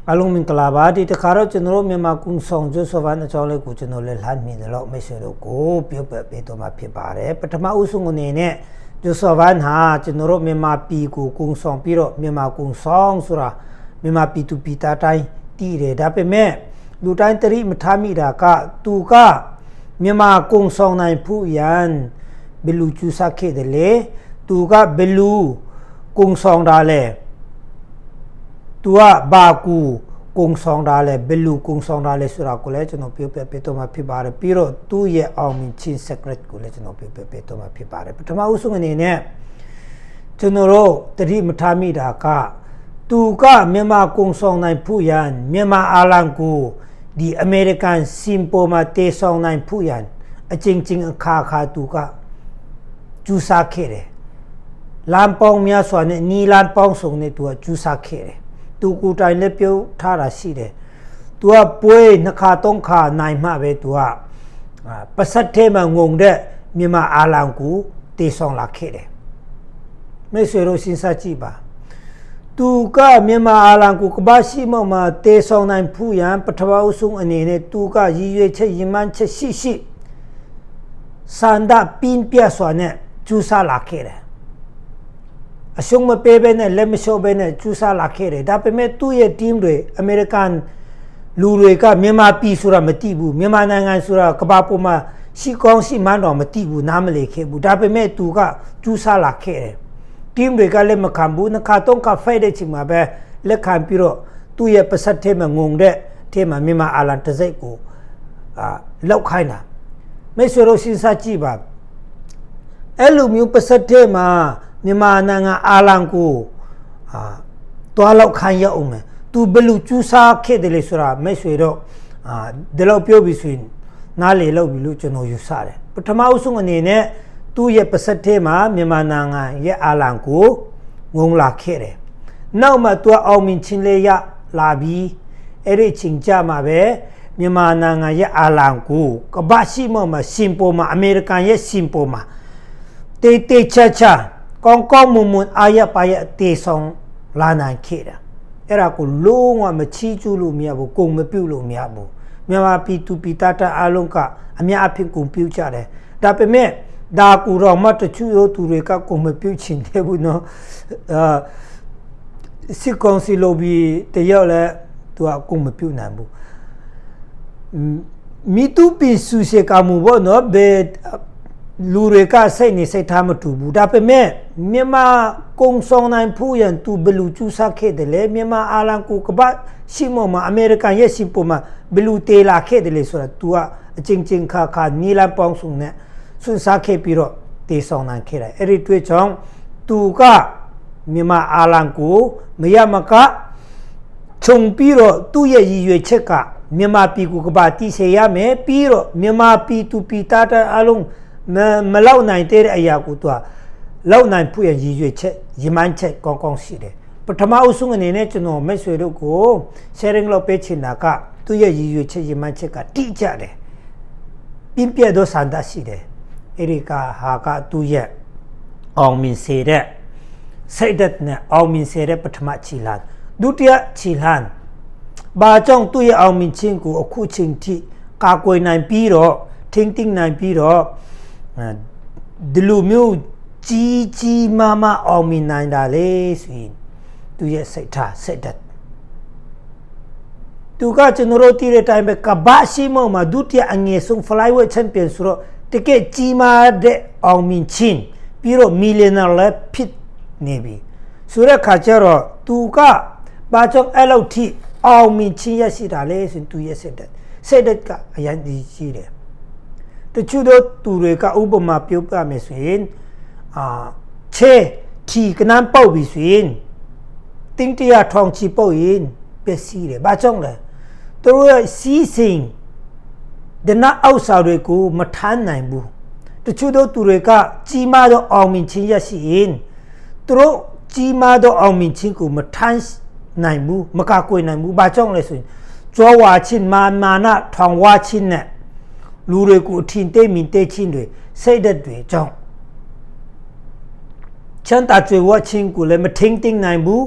alung min kalaba di tekaro cenderung memang kung song jo sovan acole ku cenderung lehan min lo me sero ko pio pe to ma phi bare patama usung ne ne jo sovan ha cenderung memang pi ku kung song pi ro memang kung song sura memang pi tu pi ta tai ti re da pe me lu tai tari matha mi da ka tu ka memang kung song nai phu yan belu chu sa khe de le tu ka belu kung song da le tua baku kung song da le belu kung song da le sura ko le chno pyo pe to ma phi bare piro tu ye aung min chin secret ko le chno pyo pe to ma phi bare pathama usung ane ne chno ro tari matha mi da ka tu ka myama kung song nai phu yan myama alang ku di american simpo ma te song nai phu yan a ching ching kha tu ka chu sa khe de lam pong mya swa ne ni lan pong song ne tu chu sa khe de tu ku tai le pyo tha ra si de tu a pwe nakha tong kha nai ma be tu a pasat the ma ngong de myama alang ku te song la khe de me swe ro sin sa chi ba tu ka myama alang ku kba si mo ma te song nai phu yan pathawa usung ane ne tu ka yi yue che yin man che si sanda pin pya swa ne chu sa la khe deအရှုံးမပေးဘဲနဲ့လက်မလျှော့ဘဲနဲ့ကျူးစာလာခဲ့တယ်ဒါပေမဲ့သူ့ရဲ့ team တွေအမေရိကန်လူတွေကမြန်မာပြည်ဆိုတာမသိဘူးမြန်မာနိုင်ငံဆိုတာကမ္ဘာပေါ်မှာရှိကောင်းရှိမှန်းတော့မသိဘူးနားမလည်ခဲ့ဘူးဒါပေမဲ့သူကကျူးစာလာခဲ့တယ် team တွေကလည်းမခံဘူးနှခါတုံးကဖိုက်တဲ့ချိန်မှာပဲလက်ခံပြီးတော့သူ့ရဲ့ပစတ်ထဲမှာငုံတဲ့ထဲမှာမြန်မာအာလန်တစိတ်ကိုလောက်ခိုင်းတာမိတ်ဆွေတို့စဉ်းစားကြည့်ပါအဲ့လိုမျိုးပစတ်ထဲမှာမြန်မာနိုင်ငံအာလန်ကိုတွားလောက်ခိုင်းရအောင်မယ်သူဘလူကျူးစားခဲ့တယ်လေဆိုတာမိတ်ဆွေတော့ဒီလောက်ပြောပြီးဆိုရင်နားလေလောက်ပြီလို့ကျွန်တော်ယူဆတယ်ပထမအဆုံးအနေနဲ့သူ့ရဲ့ပစက်ထဲမှာမြန်မာနိုင်ငံရဲ့အာလန်ကိုငုံလာခဲ့တယ်နောက်မှသူအောင်မြင်ချင်းလေးရလာပြီးအဲ့ဒီချိန်ကြမှာပဲမြန်မာနိုင်ငံရဲ့အာလန်ကိုကမ္ဘာရှိမှရှင်ပေါ်မှာအမေရိကန်ရဲ့ရှင်ပေါ်မှာတေချာကောင်းကောင်းမွန်မွန်အာရပါရတေဆောင်လာနိုင်ခဲ့တာအဲ့ဒါကိုလုံးဝမချီးကျူးလို့မရဘူးကုံမပြုတ်လို့မရဘူးမြန်မာပြည်သူပြည်သားတအားလုံးကအများအဖြစ်ကုံပြုတ်ကြတယ်ဒါပေမဲ့ဒါကူတော့မတချူရိုသူတွေကကုံမပြုတ်ချင်တယ်ဘူးနော်စစ်ကောင်စီလိုပြီးတယောက်လဲသူကကုံမပြုတ်နိုင်ဘူးမီတူပီဆူစေကမှုဘောနော်ဘယ်လူတွေကစိတ်နေစိတ်ထားမတူဘူးဒါပေမဲ့မြန်မာကုံဆောင်နိုင်ဖူးရန်သူဘလူကျူးစားခဲ့တယ်လေမြန်မာအာလန်ကိုကပတ်ရှိမမအမေရိကန်ရဲ့ရှိပေါ်မှာဘလူတေလာခဲ့တယ်လေဆိုတာ तू အချင်းခါနီလာပေါင်းစုံနဲ့စွန်းစားခဲ့ပြီးတော့တေဆောင်နိုင်ခဲ့တယ်အဲ့ဒီတွေ့ချောင်း तू ကမြန်မာအာလန်ကိုမရမကခြုံပြီးတော့သူ့ရဲ့ရည်ရွယ်ချက်ကမြန်မာပြည်ကိုကပတ်တီးစေရမယ်ပြီးတော့မြန်မာပြည်သူပြည်သားအလုံးမလောက်နိုင်တဲ့အရာကိုသူကလောက်နိုင်ဖို့ရည်ရွယ်ချက်ရည်မှန်းချက်ကောင်းရှိတယ်ပထမအဆုံးအနေနဲ့ကျွန်တော်မိတ်ဆွေတို့ကို sharing လုပ်ပေးချင်တာကသူရဲ့ရည်ရွယ်ချက်ရည်မှန်းချက်ကတိကျတယ်ပြင်းပြသောစံတရှိတယ်အဲ့ဒီကဟာကသူရဲ့အောင်မြင်စေတဲ့စိတ်ဓာတ်နဲ့အောင်မြင်စေတဲ့ပထမခြေလှမ်းဒုတိယခြေလှမ်းဘာကြောင့်သူရဲ့အောင်မြင်ခြင်းကိုအခုချိန်ထိကာကွယ်နိုင်ပြီးတော့ထိန်းသိမ်းနိုင်ပြီးတော့ဒီလိုမျိုးကြီးမားအောင်မြင်နိုင်တာလေဆိုရင်သူရဲ့စိတ်ဓာတ်သူကကျွန်တော်တို့တည်တဲ့အတိုင်းပဲကဘာရှိမမှာဒုတိယအငယ်ဆုံး flyweight champion ဆိုတော့တကယ်ကြီးမားတဲ့အောင်မြင်ခြင်းပြီးတော့ millionaire လည်းဖြစ်နေပြီဆိုတဲ့ခါကျတော့သူကဘာကြောင့်အဲ့လောက်ထိအောင်မြင်ခြင်းရရှိတာလဲဆိုရင်သူရဲ့စိတ်ဓာတ်ကအရင်ကြီးတယ်တချို့တို့သူတွေကဥပမာပြောပြမယ်ဆိုရင်ချေထီကနန်းပေါက်ပြီးဆိုရင်တင်းတရထောင်ချီပေါက်ရင်ပျက်စီးတယ်ဘာကြောင့်လဲသူတို့ရဲ့စီးစိမ်ဒနာအောက်စာတွေကိုမထမ်းနိုင်ဘူးတချို့တို့သူတွေကကြီးမားသောအောင်မြင်ခြင်းရရှိရင်သူတို့ကြီးမားသောအောင်မြင်ခြင်းကိုမထမ်းနိုင်ဘူးမကာကွယ်နိုင်ဘူးဘာကြောင့်လဲဆိုရင်ကြွားဝါချင်းမာနထောင်ဝါချင်းနဲ့လူတွေကိုအထင်သေးမြင်သေးချင်းတွေစိတ်ဓာတ်တွေကြောင့်ချမ်းသာကြွယ်ဝခြင်းကိုလည်းမထိန်သိမ်းနိုင်ဘူး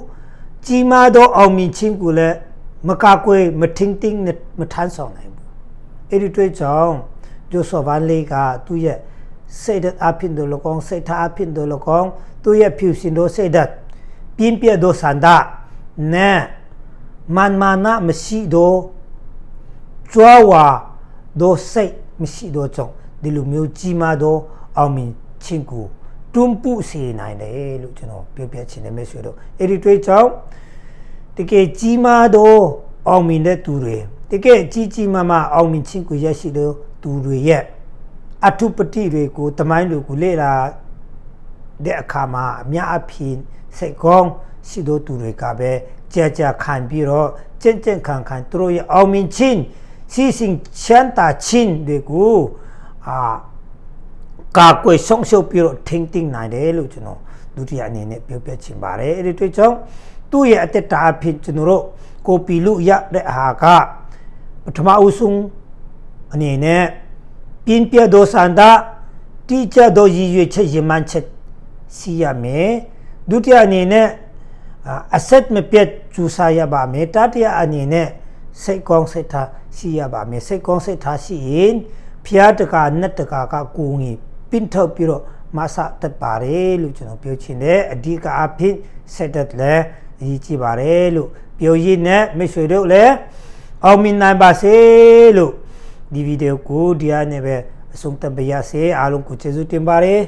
ကြီးမားသောအောင်မြင်ခြင်းကိုလည်း မကာကွယ်မထင်းတင်းမထမ်းဆောင်နိုင်ဘူးအဲ့ဒီတွေ့ကြောင့်ဂျိုဆော့ဗန်လေးကသူ့ရဲ့စိတ်ဓာတ်အဖြစ်တို့လကောင်းစိတ်ထားအဖြစ်တို့လကောင်းသူ့ရဲ့ဖြူစင်တို့စိတ်ဓာတ်ပြင်းပြတို့စန္ဒနဲ့မန်မာနာမရှိတို့ကြွားဝါတို့စိတ်မရှိတို့ကြောင့်ဒီလိုမျိုးကြီးမားသောအောင်မြင်ခြင်းကိုတွန်းပို့စေနိုင်တယ်လို့ကျွန်တော်ပြောပြချင်တယ်မိတ်ဆွေတို့အဲ့ဒီတွေ့ကြောင့်တကယ်ကြီးမားသောအောင်မြင်တဲ့သူတွေတကယ်ကြီးမားမားအောင်မြင်ခြင်းကိုရရှိတဲ့သူတွေရဲ့အထုပတိတွေကိုတမိုင်းတွေကိုလေ့လာတဲ့အခါမှာအများအပြားစိတ်ကောင်းရှိသောသူတွေကပဲကြာခံပြီးတော့ကြင်ခံသူတို့ရဲ့အောင်မြင်ခြင်းစီစဉ်ချမ်းသာခြင်းတွေကိုကာကွယ်ဆုံးရှုံးပြီးတော့ထိမ့်သိမ့်နိုင်တယ်လို့ကျွန်တော်ဒုတိယအနေနဲ့ပြောပြချင်ပါတယ်အဲ့ဒီတွေ့ကြောင့်သူ့ရဲ့အသက်တာအဖြစ်ကျွန်တော်တို့ကိုပီလူရတဲ့အာကပထမဦးဆုံးအနေနဲ့ပြင်းပြသောစန္ဒတိကျသောရည်ရွယ်ချက်ရမှန်းချက်စီရမယ်ဒုတိယအနေနဲ့အဆက်မပြတ်ကျူစာရပါမယ်တတိယအနေနဲ့စိတ်ကောင်းစိတ်ထားရှိရပါမယ်စိတ်ကောင်းစိတ်ထားရှိရင်ဖျားတကာနတ်တကာကကိုငီပင်ထုတ်ပြီးတော့မဆတတ်ပါတယ်လို့ကျွန်တော်ပြောချင်တယ်အဓိကအဖြစ်စိတ်သက်လည်းအရေးကြီးပါတယ်လို့ပြောရင်းနဲ့မိတ်ဆွေတို့လည်းအောင်မြင်နိုင်ပါစေလို့ဒီဗီဒီယိုကိုဒီအနေနဲ့ပဲအဆုံးသတ်ပါရစေအားလုံးကိုကျေးဇူးတင်ပါတယ်